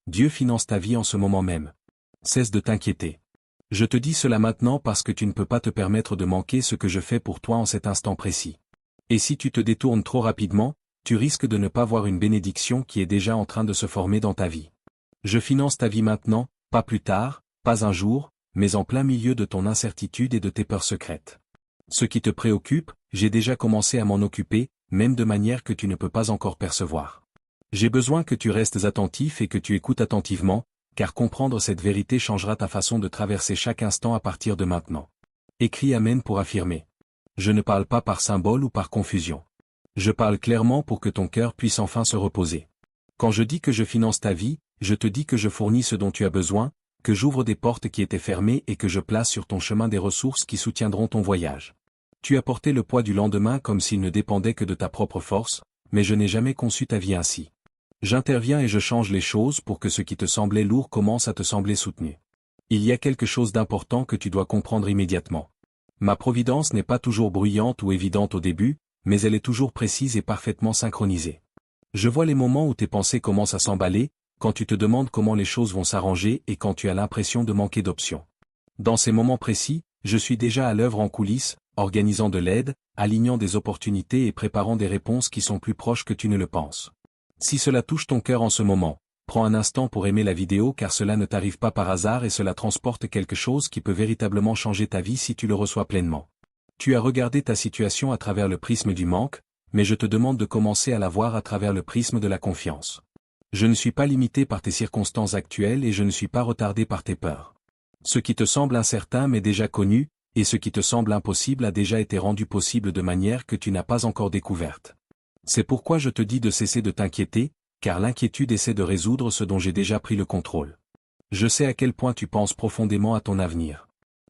Dieu finance ta vie en ce moment même. Cesse de t'inquiéter. Je te dis cela maintenant parce que tu ne peux pas te permettre de manquer ce que je fais pour toi en cet instant précis. Et si tu te détournes trop rapidement, tu risques de ne pas voir une bénédiction qui est déjà en train de se former dans ta vie. Je finance ta vie maintenant, pas plus tard, pas un jour, mais en plein milieu de ton incertitude et de tes peurs secrètes. Ce qui te préoccupe, j'ai déjà commencé à m'en occuper, même de manière que tu ne peux pas encore percevoir. J'ai besoin que tu restes attentif et que tu écoutes attentivement, car comprendre cette vérité changera ta façon de traverser chaque instant à partir de maintenant. Écris Amen pour affirmer. Je ne parle pas par symbole ou par confusion. Je parle clairement pour que ton cœur puisse enfin se reposer. Quand je dis que je finance ta vie, je te dis que je fournis ce dont tu as besoin, que j'ouvre des portes qui étaient fermées et que je place sur ton chemin des ressources qui soutiendront ton voyage. Tu as porté le poids du lendemain comme s'il ne dépendait que de ta propre force, mais je n'ai jamais conçu ta vie ainsi. J'interviens et je change les choses pour que ce qui te semblait lourd commence à te sembler soutenu. Il y a quelque chose d'important que tu dois comprendre immédiatement. Ma providence n'est pas toujours bruyante ou évidente au début, mais elle est toujours précise et parfaitement synchronisée. Je vois les moments où tes pensées commencent à s'emballer, quand tu te demandes comment les choses vont s'arranger et quand tu as l'impression de manquer d'options. Dans ces moments précis, je suis déjà à l'œuvre en coulisses, organisant de l'aide, alignant des opportunités et préparant des réponses qui sont plus proches que tu ne le penses. Si cela touche ton cœur en ce moment, prends un instant pour aimer la vidéo car cela ne t'arrive pas par hasard et cela transporte quelque chose qui peut véritablement changer ta vie si tu le reçois pleinement. Tu as regardé ta situation à travers le prisme du manque, mais je te demande de commencer à la voir à travers le prisme de la confiance. Je ne suis pas limité par tes circonstances actuelles et je ne suis pas retardé par tes peurs. Ce qui te semble incertain m'est déjà connu, et ce qui te semble impossible a déjà été rendu possible de manière que tu n'as pas encore découverte. C'est pourquoi je te dis de cesser de t'inquiéter, car l'inquiétude essaie de résoudre ce dont j'ai déjà pris le contrôle. Je sais à quel point tu penses profondément à ton avenir.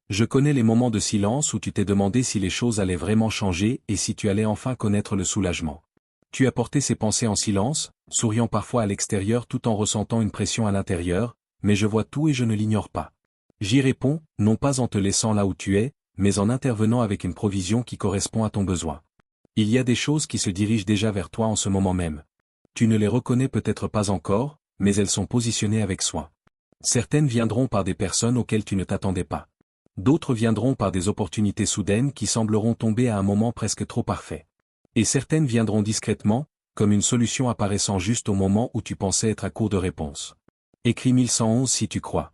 Je connais les moments de silence où tu t'es demandé si les choses allaient vraiment changer et si tu allais enfin connaître le soulagement. Tu as porté ces pensées en silence, souriant parfois à l'extérieur tout en ressentant une pression à l'intérieur, mais je vois tout et je ne l'ignore pas. J'y réponds, non pas en te laissant là où tu es, mais en intervenant avec une provision qui correspond à ton besoin. Il y a des choses qui se dirigent déjà vers toi en ce moment même. Tu ne les reconnais peut-être pas encore, mais elles sont positionnées avec soin. Certaines viendront par des personnes auxquelles tu ne t'attendais pas. D'autres viendront par des opportunités soudaines qui sembleront tomber à un moment presque trop parfait. Et certaines viendront discrètement, comme une solution apparaissant juste au moment où tu pensais être à court de réponse. Écris 1111 si tu crois.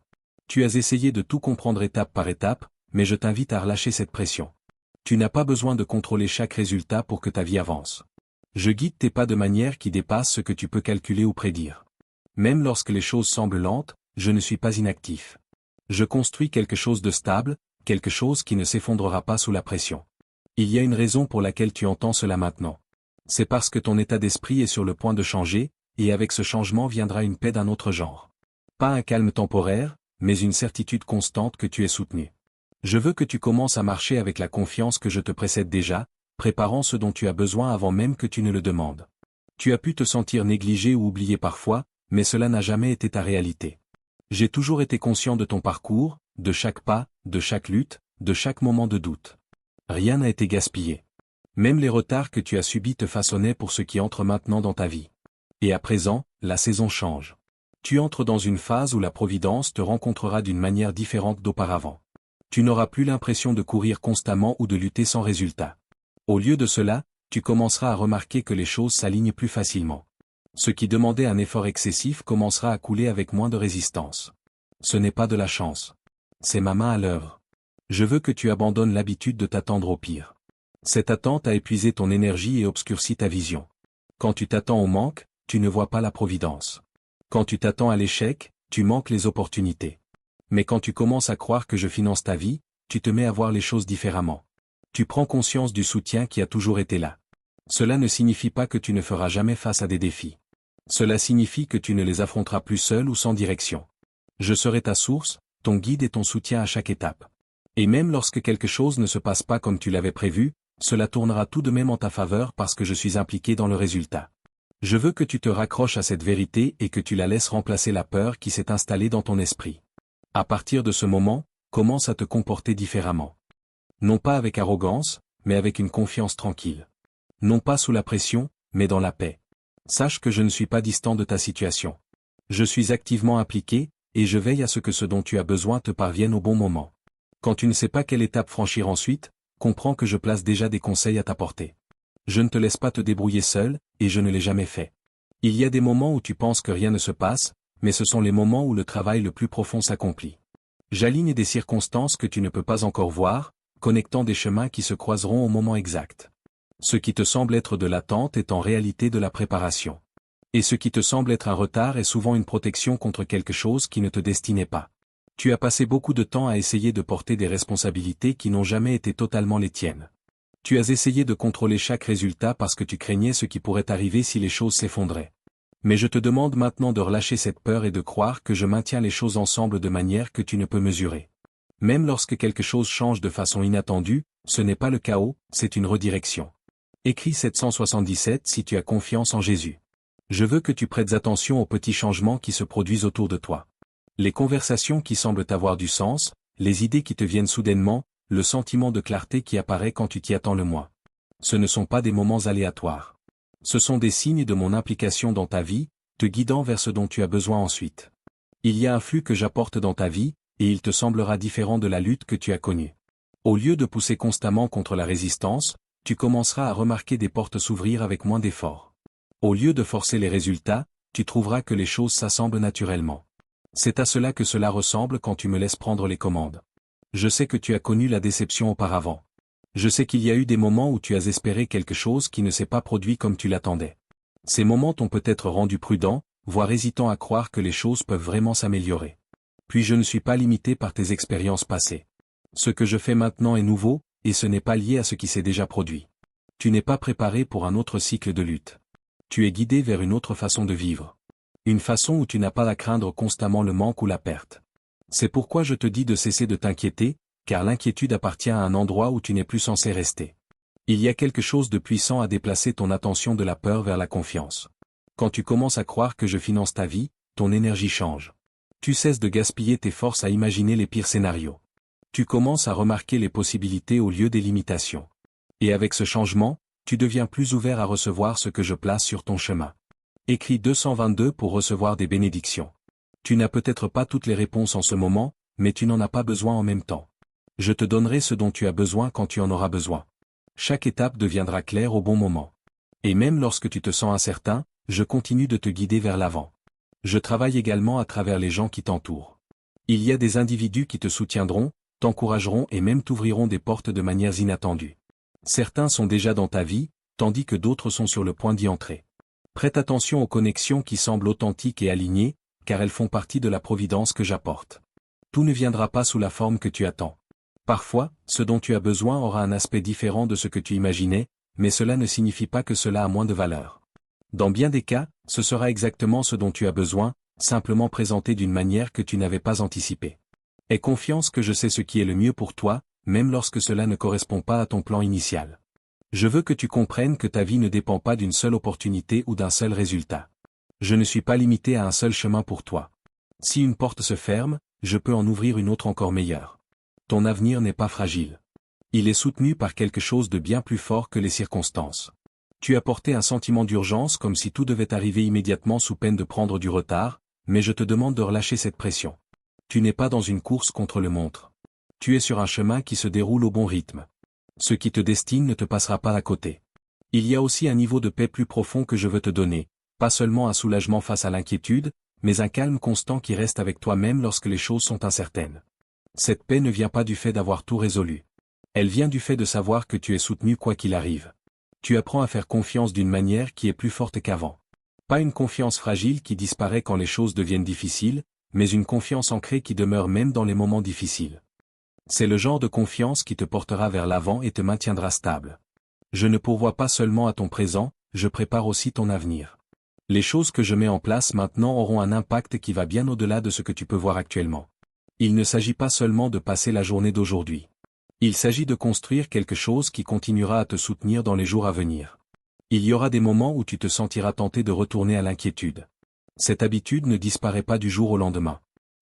Tu as essayé de tout comprendre étape par étape, mais je t'invite à relâcher cette pression. Tu n'as pas besoin de contrôler chaque résultat pour que ta vie avance. Je guide tes pas de manière qui dépasse ce que tu peux calculer ou prédire. Même lorsque les choses semblent lentes, je ne suis pas inactif. Je construis quelque chose de stable, quelque chose qui ne s'effondrera pas sous la pression. Il y a une raison pour laquelle tu entends cela maintenant. C'est parce que ton état d'esprit est sur le point de changer, et avec ce changement viendra une paix d'un autre genre. Pas un calme temporaire, mais une certitude constante que tu es soutenu. Je veux que tu commences à marcher avec la confiance que je te précède déjà, préparant ce dont tu as besoin avant même que tu ne le demandes. Tu as pu te sentir négligé ou oublié parfois, mais cela n'a jamais été ta réalité. J'ai toujours été conscient de ton parcours, de chaque pas, de chaque lutte, de chaque moment de doute. Rien n'a été gaspillé. Même les retards que tu as subis te façonnaient pour ce qui entre maintenant dans ta vie. Et à présent, la saison change. Tu entres dans une phase où la Providence te rencontrera d'une manière différente d'auparavant. Tu n'auras plus l'impression de courir constamment ou de lutter sans résultat. Au lieu de cela, tu commenceras à remarquer que les choses s'alignent plus facilement. Ce qui demandait un effort excessif commencera à couler avec moins de résistance. Ce n'est pas de la chance. C'est ma main à l'œuvre. Je veux que tu abandonnes l'habitude de t'attendre au pire. Cette attente a épuisé ton énergie et obscurci ta vision. Quand tu t'attends au manque, tu ne vois pas la providence. Quand tu t'attends à l'échec, tu manques les opportunités. Mais quand tu commences à croire que je finance ta vie, tu te mets à voir les choses différemment. Tu prends conscience du soutien qui a toujours été là. Cela ne signifie pas que tu ne feras jamais face à des défis. Cela signifie que tu ne les affronteras plus seul ou sans direction. Je serai ta source, ton guide et ton soutien à chaque étape. Et même lorsque quelque chose ne se passe pas comme tu l'avais prévu, cela tournera tout de même en ta faveur parce que je suis impliqué dans le résultat. Je veux que tu te raccroches à cette vérité et que tu la laisses remplacer la peur qui s'est installée dans ton esprit. À partir de ce moment, commence à te comporter différemment. Non pas avec arrogance, mais avec une confiance tranquille. Non pas sous la pression, mais dans la paix. Sache que je ne suis pas distant de ta situation. Je suis activement impliqué, et je veille à ce que ce dont tu as besoin te parvienne au bon moment. Quand tu ne sais pas quelle étape franchir ensuite, comprends que je place déjà des conseils à ta portée. Je ne te laisse pas te débrouiller seul, et je ne l'ai jamais fait. Il y a des moments où tu penses que rien ne se passe, mais ce sont les moments où le travail le plus profond s'accomplit. J'aligne des circonstances que tu ne peux pas encore voir, connectant des chemins qui se croiseront au moment exact. Ce qui te semble être de l'attente est en réalité de la préparation. Et ce qui te semble être un retard est souvent une protection contre quelque chose qui ne te destinait pas. Tu as passé beaucoup de temps à essayer de porter des responsabilités qui n'ont jamais été totalement les tiennes. Tu as essayé de contrôler chaque résultat parce que tu craignais ce qui pourrait arriver si les choses s'effondraient. Mais je te demande maintenant de relâcher cette peur et de croire que je maintiens les choses ensemble de manière que tu ne peux mesurer. Même lorsque quelque chose change de façon inattendue, ce n'est pas le chaos, c'est une redirection. Écris 777 si tu as confiance en Jésus. Je veux que tu prêtes attention aux petits changements qui se produisent autour de toi. Les conversations qui semblent avoir du sens, les idées qui te viennent soudainement, le sentiment de clarté qui apparaît quand tu t'y attends le moins. Ce ne sont pas des moments aléatoires. Ce sont des signes de mon implication dans ta vie, te guidant vers ce dont tu as besoin ensuite. Il y a un flux que j'apporte dans ta vie, et il te semblera différent de la lutte que tu as connue. Au lieu de pousser constamment contre la résistance, tu commenceras à remarquer des portes s'ouvrir avec moins d'efforts. Au lieu de forcer les résultats, tu trouveras que les choses s'assemblent naturellement. C'est à cela que cela ressemble quand tu me laisses prendre les commandes. Je sais que tu as connu la déception auparavant. Je sais qu'il y a eu des moments où tu as espéré quelque chose qui ne s'est pas produit comme tu l'attendais. Ces moments t'ont peut-être rendu prudent, voire hésitant à croire que les choses peuvent vraiment s'améliorer. Puis je ne suis pas limité par tes expériences passées. Ce que je fais maintenant est nouveau, et ce n'est pas lié à ce qui s'est déjà produit. Tu n'es pas préparé pour un autre cycle de lutte. Tu es guidé vers une autre façon de vivre. Une façon où tu n'as pas à craindre constamment le manque ou la perte. C'est pourquoi je te dis de cesser de t'inquiéter, car l'inquiétude appartient à un endroit où tu n'es plus censé rester. Il y a quelque chose de puissant à déplacer ton attention de la peur vers la confiance. Quand tu commences à croire que je finance ta vie, ton énergie change. Tu cesses de gaspiller tes forces à imaginer les pires scénarios. Tu commences à remarquer les possibilités au lieu des limitations. Et avec ce changement, tu deviens plus ouvert à recevoir ce que je place sur ton chemin. Écris 222 pour recevoir des bénédictions. Tu n'as peut-être pas toutes les réponses en ce moment, mais tu n'en as pas besoin en même temps. Je te donnerai ce dont tu as besoin quand tu en auras besoin. Chaque étape deviendra claire au bon moment. Et même lorsque tu te sens incertain, je continue de te guider vers l'avant. Je travaille également à travers les gens qui t'entourent. Il y a des individus qui te soutiendront, t'encourageront et même t'ouvriront des portes de manières inattendues. Certains sont déjà dans ta vie, tandis que d'autres sont sur le point d'y entrer. Prête attention aux connexions qui semblent authentiques et alignées, car elles font partie de la providence que j'apporte. Tout ne viendra pas sous la forme que tu attends. Parfois, ce dont tu as besoin aura un aspect différent de ce que tu imaginais, mais cela ne signifie pas que cela a moins de valeur. Dans bien des cas, ce sera exactement ce dont tu as besoin, simplement présenté d'une manière que tu n'avais pas anticipée. Aie confiance que je sais ce qui est le mieux pour toi, même lorsque cela ne correspond pas à ton plan initial. Je veux que tu comprennes que ta vie ne dépend pas d'une seule opportunité ou d'un seul résultat. Je ne suis pas limité à un seul chemin pour toi. Si une porte se ferme, je peux en ouvrir une autre encore meilleure. Ton avenir n'est pas fragile. Il est soutenu par quelque chose de bien plus fort que les circonstances. Tu as porté un sentiment d'urgence comme si tout devait arriver immédiatement sous peine de prendre du retard, mais je te demande de relâcher cette pression. Tu n'es pas dans une course contre le montre. Tu es sur un chemin qui se déroule au bon rythme. Ce qui te destine ne te passera pas à côté. Il y a aussi un niveau de paix plus profond que je veux te donner, pas seulement un soulagement face à l'inquiétude, mais un calme constant qui reste avec toi même lorsque les choses sont incertaines. Cette paix ne vient pas du fait d'avoir tout résolu. Elle vient du fait de savoir que tu es soutenu quoi qu'il arrive. Tu apprends à faire confiance d'une manière qui est plus forte qu'avant. Pas une confiance fragile qui disparaît quand les choses deviennent difficiles, mais une confiance ancrée qui demeure même dans les moments difficiles. C'est le genre de confiance qui te portera vers l'avant et te maintiendra stable. Je ne pourvois pas seulement à ton présent, je prépare aussi ton avenir. Les choses que je mets en place maintenant auront un impact qui va bien au-delà de ce que tu peux voir actuellement. Il ne s'agit pas seulement de passer la journée d'aujourd'hui. Il s'agit de construire quelque chose qui continuera à te soutenir dans les jours à venir. Il y aura des moments où tu te sentiras tenté de retourner à l'inquiétude. Cette habitude ne disparaît pas du jour au lendemain.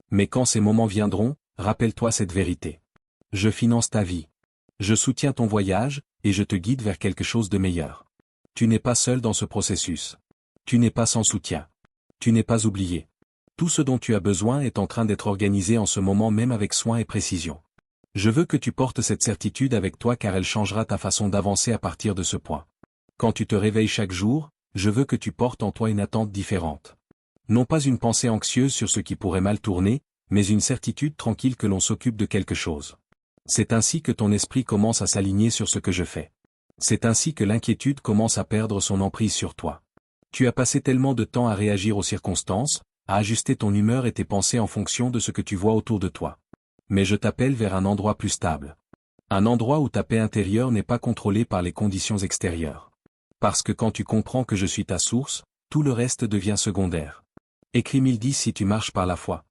Mais quand ces moments viendront, rappelle-toi cette vérité. Je finance ta vie. Je soutiens ton voyage, et je te guide vers quelque chose de meilleur. Tu n'es pas seul dans ce processus. Tu n'es pas sans soutien. Tu n'es pas oublié. Tout ce dont tu as besoin est en train d'être organisé en ce moment même avec soin et précision. Je veux que tu portes cette certitude avec toi car elle changera ta façon d'avancer à partir de ce point. Quand tu te réveilles chaque jour, je veux que tu portes en toi une attente différente. Non pas une pensée anxieuse sur ce qui pourrait mal tourner, mais une certitude tranquille que l'on s'occupe de quelque chose. C'est ainsi que ton esprit commence à s'aligner sur ce que je fais. C'est ainsi que l'inquiétude commence à perdre son emprise sur toi. Tu as passé tellement de temps à réagir aux circonstances, à ajuster ton humeur et tes pensées en fonction de ce que tu vois autour de toi. Mais je t'appelle vers un endroit plus stable. Un endroit où ta paix intérieure n'est pas contrôlée par les conditions extérieures. Parce que quand tu comprends que je suis ta source, tout le reste devient secondaire. Écris 1010 si tu marches par la foi.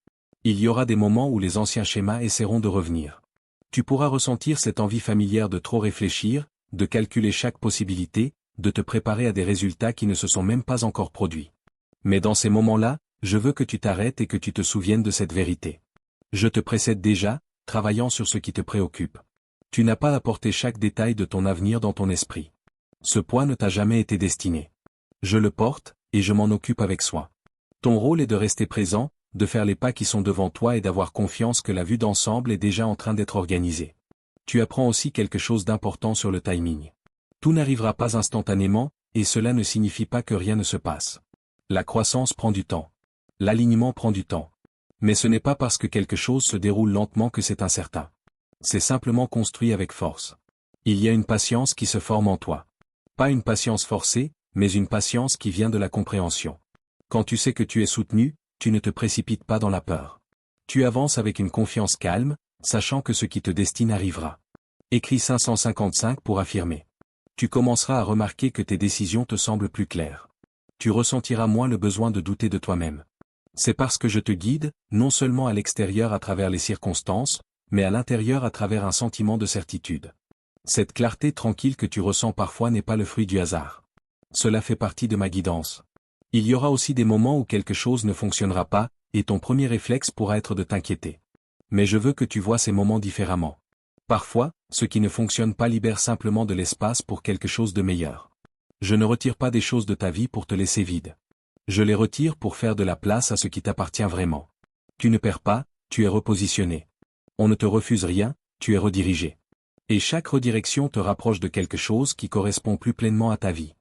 Il y aura des moments où les anciens schémas essaieront de revenir. Tu pourras ressentir cette envie familière de trop réfléchir, de calculer chaque possibilité, de te préparer à des résultats qui ne se sont même pas encore produits. Mais dans ces moments-là, je veux que tu t'arrêtes et que tu te souviennes de cette vérité. Je te précède déjà, travaillant sur ce qui te préoccupe. Tu n'as pas à porter chaque détail de ton avenir dans ton esprit. Ce poids ne t'a jamais été destiné. Je le porte, et je m'en occupe avec soin. Ton rôle est de rester présent, de faire les pas qui sont devant toi et d'avoir confiance que la vue d'ensemble est déjà en train d'être organisée. Tu apprends aussi quelque chose d'important sur le timing. Tout n'arrivera pas instantanément, et cela ne signifie pas que rien ne se passe. La croissance prend du temps. L'alignement prend du temps. Mais ce n'est pas parce que quelque chose se déroule lentement que c'est incertain. C'est simplement construit avec force. Il y a une patience qui se forme en toi. Pas une patience forcée, mais une patience qui vient de la compréhension. Quand tu sais que tu es soutenu, tu ne te précipites pas dans la peur. Tu avances avec une confiance calme, sachant que ce qui te destine arrivera. Écris 555 pour affirmer. Tu commenceras à remarquer que tes décisions te semblent plus claires. Tu ressentiras moins le besoin de douter de toi-même. C'est parce que je te guide, non seulement à l'extérieur à travers les circonstances, mais à l'intérieur à travers un sentiment de certitude. Cette clarté tranquille que tu ressens parfois n'est pas le fruit du hasard. Cela fait partie de ma guidance. Il y aura aussi des moments où quelque chose ne fonctionnera pas, et ton premier réflexe pourra être de t'inquiéter. Mais je veux que tu vois ces moments différemment. Parfois, ce qui ne fonctionne pas libère simplement de l'espace pour quelque chose de meilleur. Je ne retire pas des choses de ta vie pour te laisser vide. Je les retire pour faire de la place à ce qui t'appartient vraiment. Tu ne perds pas, tu es repositionné. On ne te refuse rien, tu es redirigé. Et chaque redirection te rapproche de quelque chose qui correspond plus pleinement à ta vie.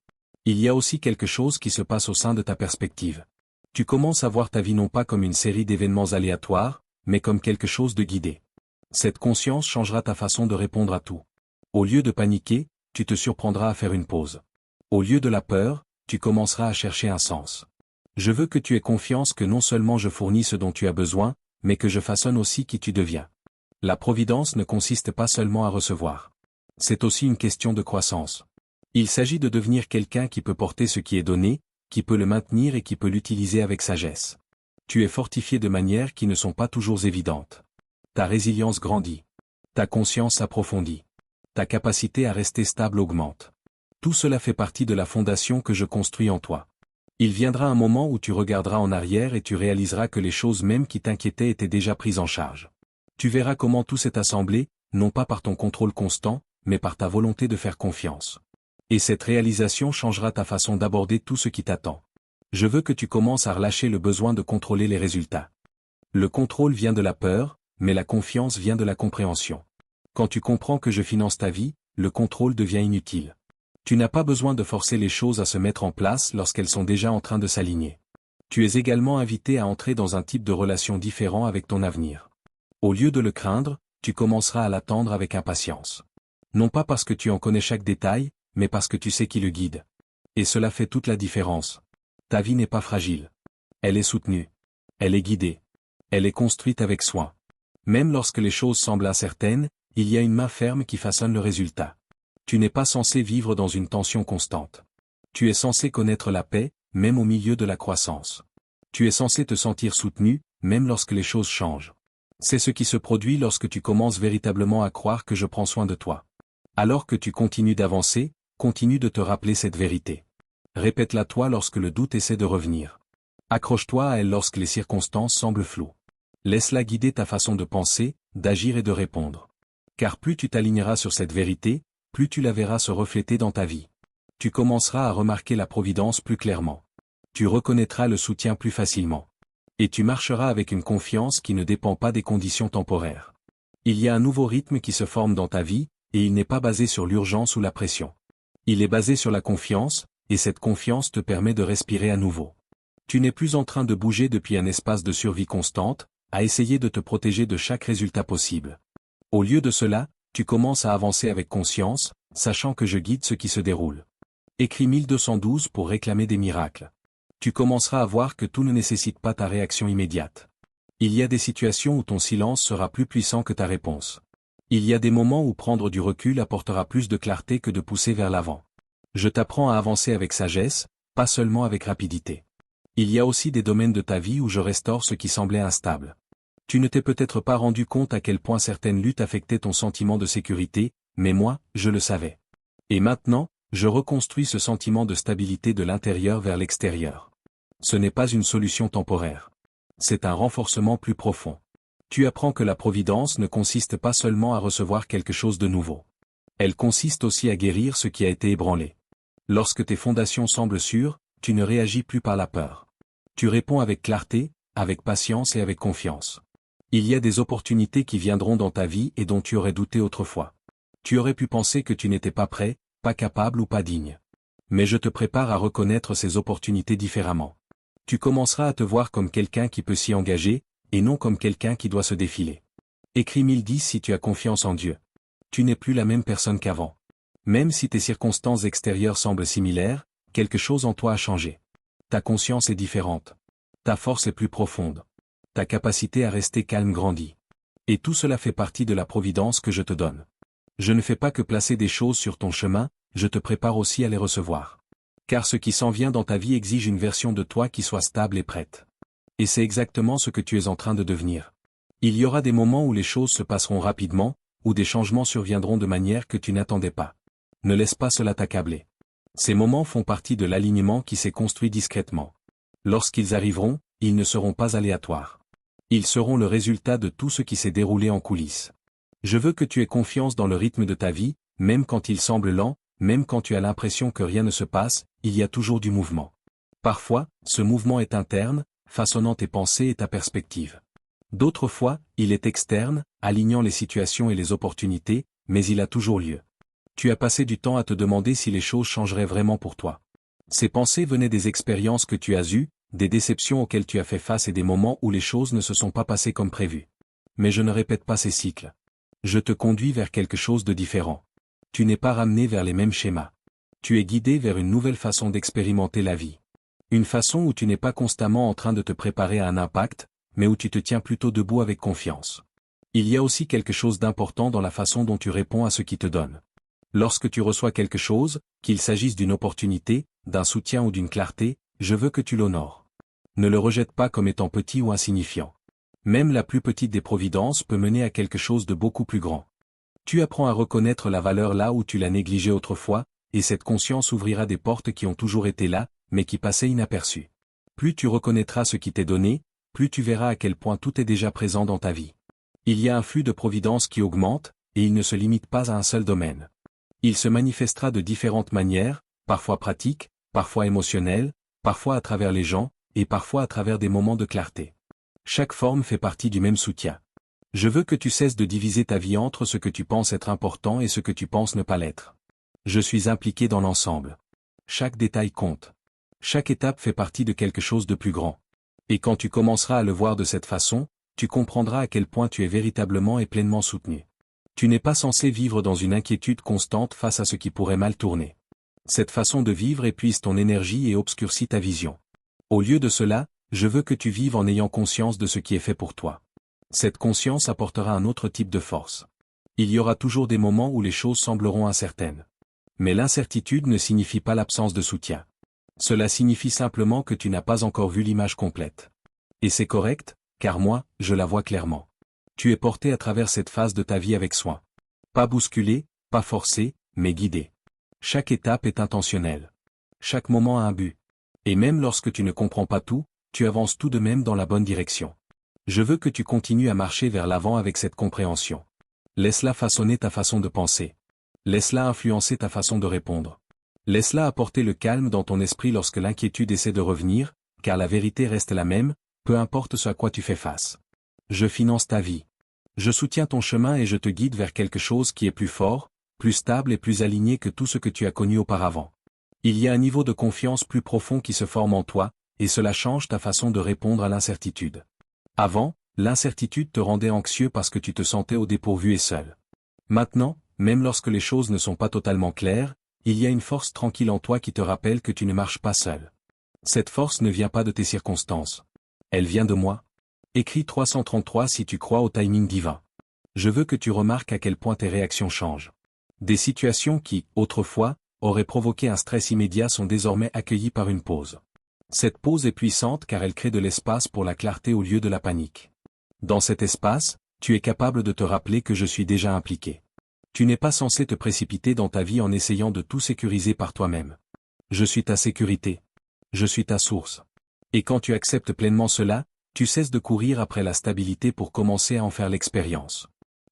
Il y a aussi quelque chose qui se passe au sein de ta perspective. Tu commences à voir ta vie non pas comme une série d'événements aléatoires, mais comme quelque chose de guidé. Cette conscience changera ta façon de répondre à tout. Au lieu de paniquer, tu te surprendras à faire une pause. Au lieu de la peur, tu commenceras à chercher un sens. Je veux que tu aies confiance que non seulement je fournis ce dont tu as besoin, mais que je façonne aussi qui tu deviens. La providence ne consiste pas seulement à recevoir. C'est aussi une question de croissance. Il s'agit de devenir quelqu'un qui peut porter ce qui est donné, qui peut le maintenir et qui peut l'utiliser avec sagesse. Tu es fortifié de manières qui ne sont pas toujours évidentes. Ta résilience grandit. Ta conscience s'approfondit. Ta capacité à rester stable augmente. Tout cela fait partie de la fondation que je construis en toi. Il viendra un moment où tu regarderas en arrière et tu réaliseras que les choses même qui t'inquiétaient étaient déjà prises en charge. Tu verras comment tout s'est assemblé, non pas par ton contrôle constant, mais par ta volonté de faire confiance. Et cette réalisation changera ta façon d'aborder tout ce qui t'attend. Je veux que tu commences à relâcher le besoin de contrôler les résultats. Le contrôle vient de la peur, mais la confiance vient de la compréhension. Quand tu comprends que je finance ta vie, le contrôle devient inutile. Tu n'as pas besoin de forcer les choses à se mettre en place lorsqu'elles sont déjà en train de s'aligner. Tu es également invité à entrer dans un type de relation différent avec ton avenir. Au lieu de le craindre, tu commenceras à l'attendre avec impatience. Non pas parce que tu en connais chaque détail, mais parce que tu sais qui le guide. Et cela fait toute la différence. Ta vie n'est pas fragile. Elle est soutenue. Elle est guidée. Elle est construite avec soin. Même lorsque les choses semblent incertaines, il y a une main ferme qui façonne le résultat. Tu n'es pas censé vivre dans une tension constante. Tu es censé connaître la paix, même au milieu de la croissance. Tu es censé te sentir soutenu, même lorsque les choses changent. C'est ce qui se produit lorsque tu commences véritablement à croire que je prends soin de toi. Alors que tu continues d'avancer, continue de te rappeler cette vérité. Répète-la toi lorsque le doute essaie de revenir. Accroche-toi à elle lorsque les circonstances semblent floues. Laisse-la guider ta façon de penser, d'agir et de répondre. Car plus tu t'aligneras sur cette vérité, plus tu la verras se refléter dans ta vie. Tu commenceras à remarquer la providence plus clairement. Tu reconnaîtras le soutien plus facilement. Et tu marcheras avec une confiance qui ne dépend pas des conditions temporaires. Il y a un nouveau rythme qui se forme dans ta vie, et il n'est pas basé sur l'urgence ou la pression. Il est basé sur la confiance, et cette confiance te permet de respirer à nouveau. Tu n'es plus en train de bouger depuis un espace de survie constante, à essayer de te protéger de chaque résultat possible. Au lieu de cela, tu commences à avancer avec conscience, sachant que je guide ce qui se déroule. Écris 1212 pour réclamer des miracles. Tu commenceras à voir que tout ne nécessite pas ta réaction immédiate. Il y a des situations où ton silence sera plus puissant que ta réponse. Il y a des moments où prendre du recul apportera plus de clarté que de pousser vers l'avant. Je t'apprends à avancer avec sagesse, pas seulement avec rapidité. Il y a aussi des domaines de ta vie où je restaure ce qui semblait instable. Tu ne t'es peut-être pas rendu compte à quel point certaines luttes affectaient ton sentiment de sécurité, mais moi, je le savais. Et maintenant, je reconstruis ce sentiment de stabilité de l'intérieur vers l'extérieur. Ce n'est pas une solution temporaire. C'est un renforcement plus profond. Tu apprends que la providence ne consiste pas seulement à recevoir quelque chose de nouveau. Elle consiste aussi à guérir ce qui a été ébranlé. Lorsque tes fondations semblent sûres, tu ne réagis plus par la peur. Tu réponds avec clarté, avec patience et avec confiance. Il y a des opportunités qui viendront dans ta vie et dont tu aurais douté autrefois. Tu aurais pu penser que tu n'étais pas prêt, pas capable ou pas digne. Mais je te prépare à reconnaître ces opportunités différemment. Tu commenceras à te voir comme quelqu'un qui peut s'y engager, et non comme quelqu'un qui doit se défiler. Écris 1010 si tu as confiance en Dieu. Tu n'es plus la même personne qu'avant. Même si tes circonstances extérieures semblent similaires, quelque chose en toi a changé. Ta conscience est différente. Ta force est plus profonde. Ta capacité à rester calme grandit. Et tout cela fait partie de la providence que je te donne. Je ne fais pas que placer des choses sur ton chemin, je te prépare aussi à les recevoir. Car ce qui s'en vient dans ta vie exige une version de toi qui soit stable et prête. Et c'est exactement ce que tu es en train de devenir. Il y aura des moments où les choses se passeront rapidement, où des changements surviendront de manière que tu n'attendais pas. Ne laisse pas cela t'accabler. Ces moments font partie de l'alignement qui s'est construit discrètement. Lorsqu'ils arriveront, ils ne seront pas aléatoires. Ils seront le résultat de tout ce qui s'est déroulé en coulisses. Je veux que tu aies confiance dans le rythme de ta vie, même quand il semble lent, même quand tu as l'impression que rien ne se passe, il y a toujours du mouvement. Parfois, ce mouvement est interne, façonnant tes pensées et ta perspective. D'autres fois, il est externe, alignant les situations et les opportunités, mais il a toujours lieu. Tu as passé du temps à te demander si les choses changeraient vraiment pour toi. Ces pensées venaient des expériences que tu as eues, des déceptions auxquelles tu as fait face et des moments où les choses ne se sont pas passées comme prévu. Mais je ne répète pas ces cycles. Je te conduis vers quelque chose de différent. Tu n'es pas ramené vers les mêmes schémas. Tu es guidé vers une nouvelle façon d'expérimenter la vie. Une façon où tu n'es pas constamment en train de te préparer à un impact, mais où tu te tiens plutôt debout avec confiance. Il y a aussi quelque chose d'important dans la façon dont tu réponds à ce qui te donne. Lorsque tu reçois quelque chose, qu'il s'agisse d'une opportunité, d'un soutien ou d'une clarté, je veux que tu l'honores. Ne le rejette pas comme étant petit ou insignifiant. Même la plus petite des providences peut mener à quelque chose de beaucoup plus grand. Tu apprends à reconnaître la valeur là où tu l'as négligée autrefois, et cette conscience ouvrira des portes qui ont toujours été là, mais qui passaient inaperçues. Plus tu reconnaîtras ce qui t'est donné, plus tu verras à quel point tout est déjà présent dans ta vie. Il y a un flux de providence qui augmente, et il ne se limite pas à un seul domaine. Il se manifestera de différentes manières, parfois pratiques, parfois émotionnelles, parfois à travers les gens, et parfois à travers des moments de clarté. Chaque forme fait partie du même soutien. Je veux que tu cesses de diviser ta vie entre ce que tu penses être important et ce que tu penses ne pas l'être. Je suis impliqué dans l'ensemble. Chaque détail compte. Chaque étape fait partie de quelque chose de plus grand. Et quand tu commenceras à le voir de cette façon, tu comprendras à quel point tu es véritablement et pleinement soutenu. Tu n'es pas censé vivre dans une inquiétude constante face à ce qui pourrait mal tourner. Cette façon de vivre épuise ton énergie et obscurcit ta vision. Au lieu de cela, je veux que tu vives en ayant conscience de ce qui est fait pour toi. Cette conscience apportera un autre type de force. Il y aura toujours des moments où les choses sembleront incertaines. Mais l'incertitude ne signifie pas l'absence de soutien. Cela signifie simplement que tu n'as pas encore vu l'image complète. Et c'est correct, car moi, je la vois clairement. Tu es porté à travers cette phase de ta vie avec soin. Pas bousculé, pas forcé, mais guidé. Chaque étape est intentionnelle. Chaque moment a un but. Et même lorsque tu ne comprends pas tout, tu avances tout de même dans la bonne direction. Je veux que tu continues à marcher vers l'avant avec cette compréhension. Laisse-la façonner ta façon de penser. Laisse-la influencer ta façon de répondre. Laisse-la apporter le calme dans ton esprit lorsque l'inquiétude essaie de revenir, car la vérité reste la même, peu importe ce à quoi tu fais face. Je finance ta vie. Je soutiens ton chemin et je te guide vers quelque chose qui est plus fort, plus stable et plus aligné que tout ce que tu as connu auparavant. Il y a un niveau de confiance plus profond qui se forme en toi, et cela change ta façon de répondre à l'incertitude. Avant, l'incertitude te rendait anxieux parce que tu te sentais au dépourvu et seul. Maintenant, même lorsque les choses ne sont pas totalement claires, il y a une force tranquille en toi qui te rappelle que tu ne marches pas seul. Cette force ne vient pas de tes circonstances. Elle vient de moi. Écris 333 si tu crois au timing divin. Je veux que tu remarques à quel point tes réactions changent. Des situations qui, autrefois, auraient provoqué un stress immédiat sont désormais accueillies par une pause. Cette pause est puissante car elle crée de l'espace pour la clarté au lieu de la panique. Dans cet espace, tu es capable de te rappeler que je suis déjà impliqué. Tu n'es pas censé te précipiter dans ta vie en essayant de tout sécuriser par toi-même. Je suis ta sécurité. Je suis ta source. Et quand tu acceptes pleinement cela, tu cesses de courir après la stabilité pour commencer à en faire l'expérience.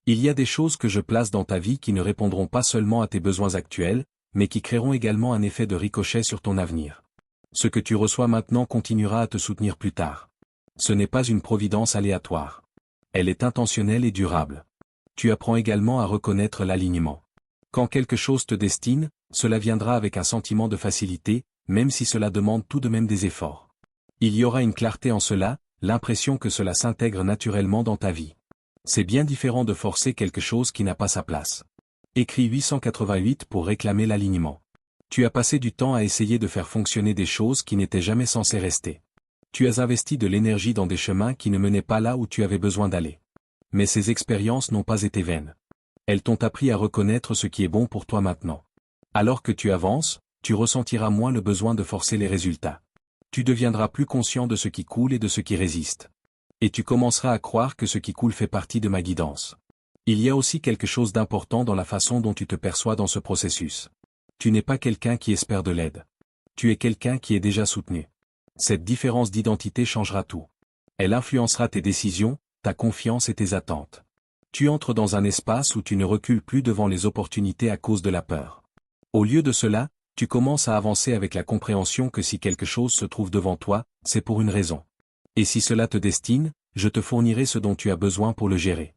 Il y a des choses que je place dans ta vie qui ne répondront pas seulement à tes besoins actuels, mais qui créeront également un effet de ricochet sur ton avenir. Ce que tu reçois maintenant continuera à te soutenir plus tard. Ce n'est pas une providence aléatoire. Elle est intentionnelle et durable. Tu apprends également à reconnaître l'alignement. Quand quelque chose te destine, cela viendra avec un sentiment de facilité, même si cela demande tout de même des efforts. Il y aura une clarté en cela, l'impression que cela s'intègre naturellement dans ta vie. C'est bien différent de forcer quelque chose qui n'a pas sa place. Écris 888 pour réclamer l'alignement. Tu as passé du temps à essayer de faire fonctionner des choses qui n'étaient jamais censées rester. Tu as investi de l'énergie dans des chemins qui ne menaient pas là où tu avais besoin d'aller. Mais ces expériences n'ont pas été vaines. Elles t'ont appris à reconnaître ce qui est bon pour toi maintenant. Alors que tu avances, tu ressentiras moins le besoin de forcer les résultats. Tu deviendras plus conscient de ce qui coule et de ce qui résiste. Et tu commenceras à croire que ce qui coule fait partie de ma guidance. Il y a aussi quelque chose d'important dans la façon dont tu te perçois dans ce processus. Tu n'es pas quelqu'un qui espère de l'aide. Tu es quelqu'un qui est déjà soutenu. Cette différence d'identité changera tout. Elle influencera tes décisions, ta confiance et tes attentes. Tu entres dans un espace où tu ne recules plus devant les opportunités à cause de la peur. Au lieu de cela, tu commences à avancer avec la compréhension que si quelque chose se trouve devant toi, c'est pour une raison. Et si cela te destine, je te fournirai ce dont tu as besoin pour le gérer.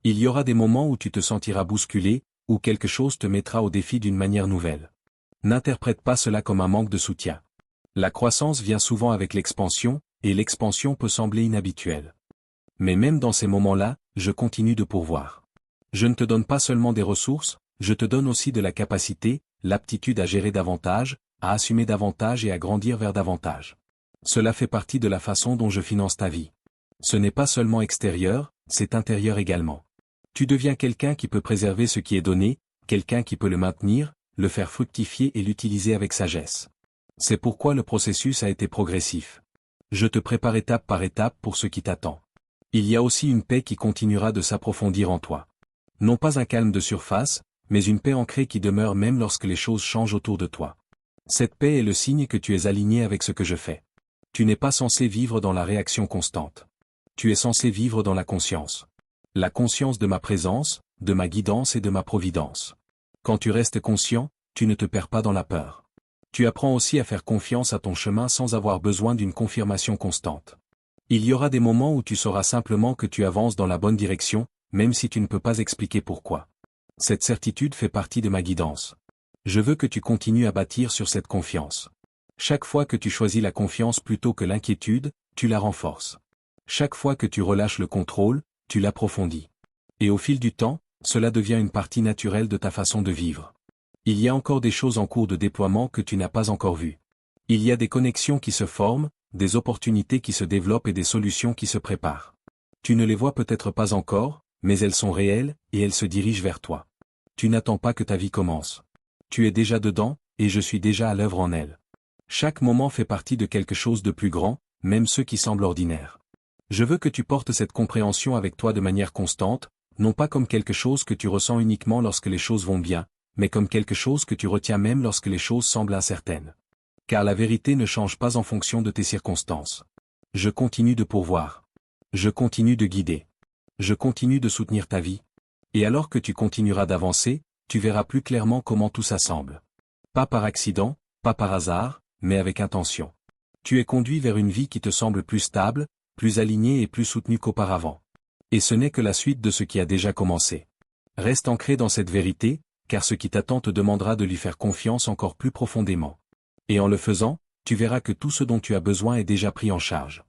Il y aura des moments où tu te sentiras bousculé, où quelque chose te mettra au défi d'une manière nouvelle. N'interprète pas cela comme un manque de soutien. La croissance vient souvent avec l'expansion, et l'expansion peut sembler inhabituelle. Mais même dans ces moments-là, je continue de pourvoir. Je ne te donne pas seulement des ressources, je te donne aussi de la capacité, l'aptitude à gérer davantage, à assumer davantage et à grandir vers davantage. Cela fait partie de la façon dont je finance ta vie. Ce n'est pas seulement extérieur, c'est intérieur également. Tu deviens quelqu'un qui peut préserver ce qui est donné, quelqu'un qui peut le maintenir, le faire fructifier et l'utiliser avec sagesse. C'est pourquoi le processus a été progressif. Je te prépare étape par étape pour ce qui t'attend. Il y a aussi une paix qui continuera de s'approfondir en toi. Non pas un calme de surface, mais une paix ancrée qui demeure même lorsque les choses changent autour de toi. Cette paix est le signe que tu es aligné avec ce que je fais. Tu n'es pas censé vivre dans la réaction constante. Tu es censé vivre dans la conscience. La conscience de ma présence, de ma guidance et de ma providence. Quand tu restes conscient, tu ne te perds pas dans la peur. Tu apprends aussi à faire confiance à ton chemin sans avoir besoin d'une confirmation constante. Il y aura des moments où tu sauras simplement que tu avances dans la bonne direction, même si tu ne peux pas expliquer pourquoi. Cette certitude fait partie de ma guidance. Je veux que tu continues à bâtir sur cette confiance. Chaque fois que tu choisis la confiance plutôt que l'inquiétude, tu la renforces. Chaque fois que tu relâches le contrôle, tu l'approfondis. Et au fil du temps, cela devient une partie naturelle de ta façon de vivre. Il y a encore des choses en cours de déploiement que tu n'as pas encore vues. Il y a des connexions qui se forment, des opportunités qui se développent et des solutions qui se préparent. Tu ne les vois peut-être pas encore, mais elles sont réelles, et elles se dirigent vers toi. Tu n'attends pas que ta vie commence. Tu es déjà dedans, et je suis déjà à l'œuvre en elle. Chaque moment fait partie de quelque chose de plus grand, même ceux qui semblent ordinaires. Je veux que tu portes cette compréhension avec toi de manière constante, non pas comme quelque chose que tu ressens uniquement lorsque les choses vont bien, mais comme quelque chose que tu retiens même lorsque les choses semblent incertaines. Car la vérité ne change pas en fonction de tes circonstances. Je continue de pourvoir. Je continue de guider. Je continue de soutenir ta vie. Et alors que tu continueras d'avancer, tu verras plus clairement comment tout s'assemble. Pas par accident, pas par hasard, mais avec intention. Tu es conduit vers une vie qui te semble plus stable, plus aligné et plus soutenu qu'auparavant. Et ce n'est que la suite de ce qui a déjà commencé. Reste ancré dans cette vérité, car ce qui t'attend te demandera de lui faire confiance encore plus profondément. Et en le faisant, tu verras que tout ce dont tu as besoin est déjà pris en charge.